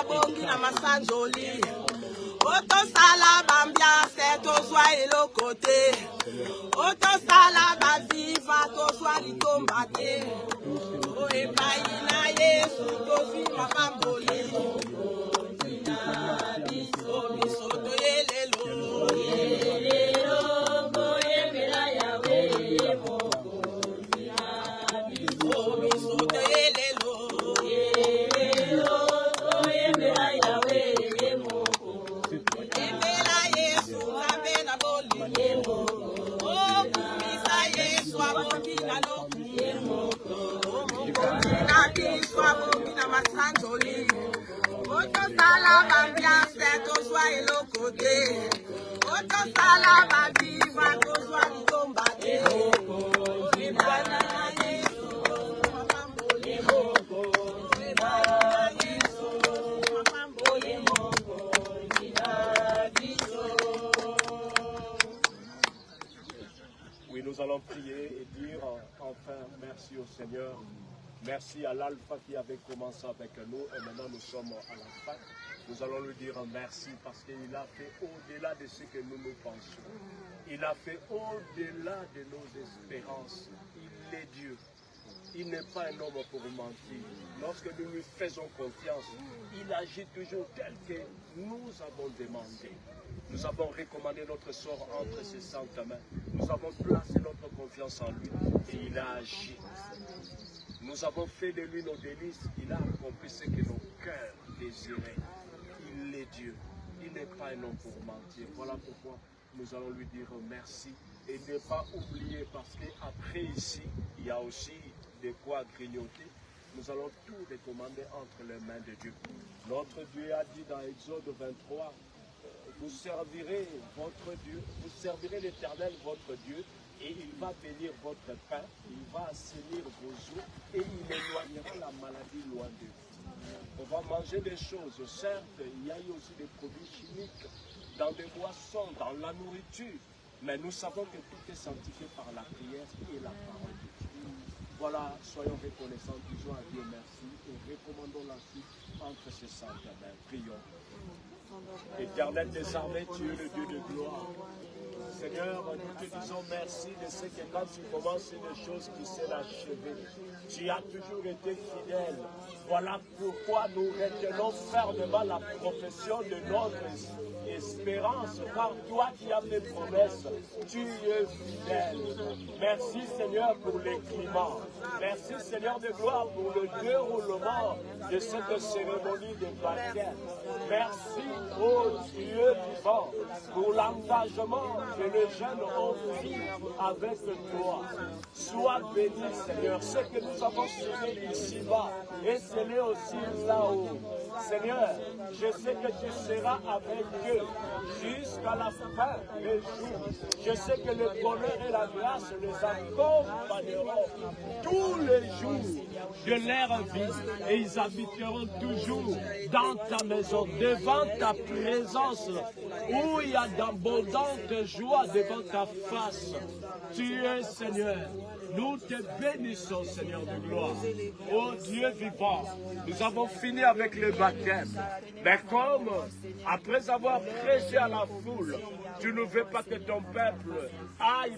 Bongi na masanjoli Oto sala bambia se to soit le côté Oto sala baviva to soit li combattre O e paina Yesu to fi mafamboli Na biso biso to yelelo Yelelo go yemela Yahweh mo Na biso biso to yelelo Yelelo Oui, nous allons prier et dire enfin merci au Seigneur. Merci à l'Alpha qui avait commencé avec nous et maintenant nous sommes à la fin. Nous allons lui dire merci parce qu'il a fait au-delà de ce que nous pensions. Il a fait au-delà de nos espérances. Il est Dieu. Il n'est pas un homme pour mentir. Lorsque nous lui faisons confiance, il agit toujours tel que nous avons demandé. Nous avons recommandé notre sort entre ses saintes mains. Nous avons placé notre confiance en lui et il a agi. Nous avons fait de lui nos délices. Il a accompli ce que nos cœurs désiraient. Il est Dieu. Il n'est pas un homme pour mentir. Voilà pourquoi nous allons lui dire merci. Et ne pas oublier parce qu'après ici, il y a aussi de quoi grignoter. Nous allons tout recommander entre les mains de Dieu. Notre Dieu a dit dans Exode 23, vous servirez votre Dieu, vous servirez l'Éternel votre Dieu, Et il va bénir votre pain, il va assainir vos os et il éloignera la maladie loin de vous. On va manger des choses, certes, il y a eu aussi des produits chimiques dans des boissons, dans la nourriture, mais nous savons que tout est sanctifié par la prière et la parole de Dieu. Voilà, soyons reconnaissants, disons à Dieu merci et recommandons la suite entre ses saintes mains. Prions. Éternel des armées, tu es le Dieu de gloire. Seigneur, nous te disons merci de ce que quand tu commences une chose qui s'est achevée, tu as toujours été fidèle. Voilà pourquoi nous retenons fermement la profession de notre espérance, car toi qui as des promesses, tu es fidèle. Merci Seigneur pour les climats. Merci Seigneur de gloire pour le déroulement de cette cérémonie de baptême. Merci, ô Dieu vivant, pour l'engagement que les jeunes ont pris avec toi. Sois béni, Seigneur. Ce que nous avons scellé ici-bas et scellé aussi là-haut. Seigneur, je sais que tu seras avec eux jusqu'à la fin des jours. Je sais que le bonheur et la grâce les accompagneront tous les jours de leur vie et ils habiteront toujours dans ta maison, devant ta présence, où il y a d'abondantes joies devant ta face. Tu es Seigneur. Nous te bénissons, Seigneur de gloire. Ô Dieu vivant, nous avons fini avec le baptême. Mais comme, après avoir prêché à la foule, tu ne veux pas que ton peuple aille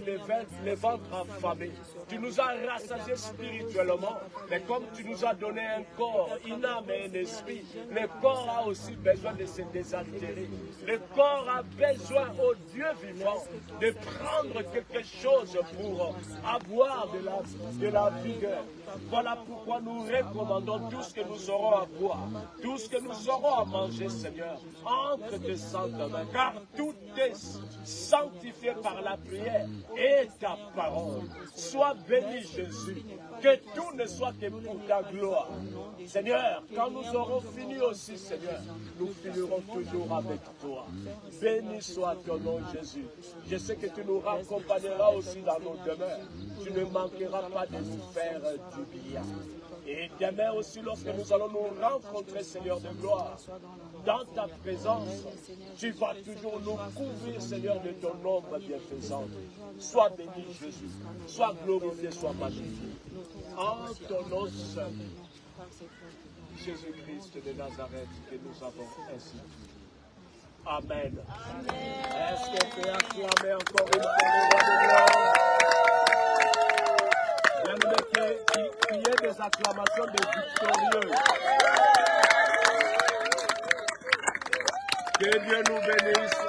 les ventres affamés. Tu nous as rassasiés spirituellement, mais comme tu nous as donné un corps, une âme et un esprit, le corps a aussi besoin de se désaltérer. Le corps a besoin, ô Dieu vivant, de prendre quelque chose pour avoir de la vigueur. Voilà pourquoi nous recommandons tout ce que nous aurons à boire, tout ce que nous aurons à manger, Seigneur, entre tes saintes mains, car tout est sanctifié par la prière et ta parole. Sois béni, Jésus, que tout ne soit que pour ta gloire. Seigneur, quand nous aurons fini aussi, Seigneur, nous finirons toujours avec toi. Béni soit ton nom, Jésus. Je sais que tu nous accompagneras aussi dans nos demeures. Tu ne manqueras pas de nous faire du bien. Et demain aussi, lorsque nous allons nous rencontrer, Seigneur de gloire, dans ta présence, tu vas toujours nous couvrir, Seigneur, de ton ombre bienfaisante. Sois béni, Jésus. Sois glorifié, sois magnifié. En ton nom seul, Jésus-Christ de Nazareth, que nous avons ainsi dit. Amen. Est-ce qu'on peut acclamer encore une fois le roi de gloire? Bien-aimés, qu'il y ait des acclamations de victorieux. Que Dieu nous bénisse.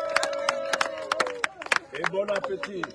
Et bon appétit.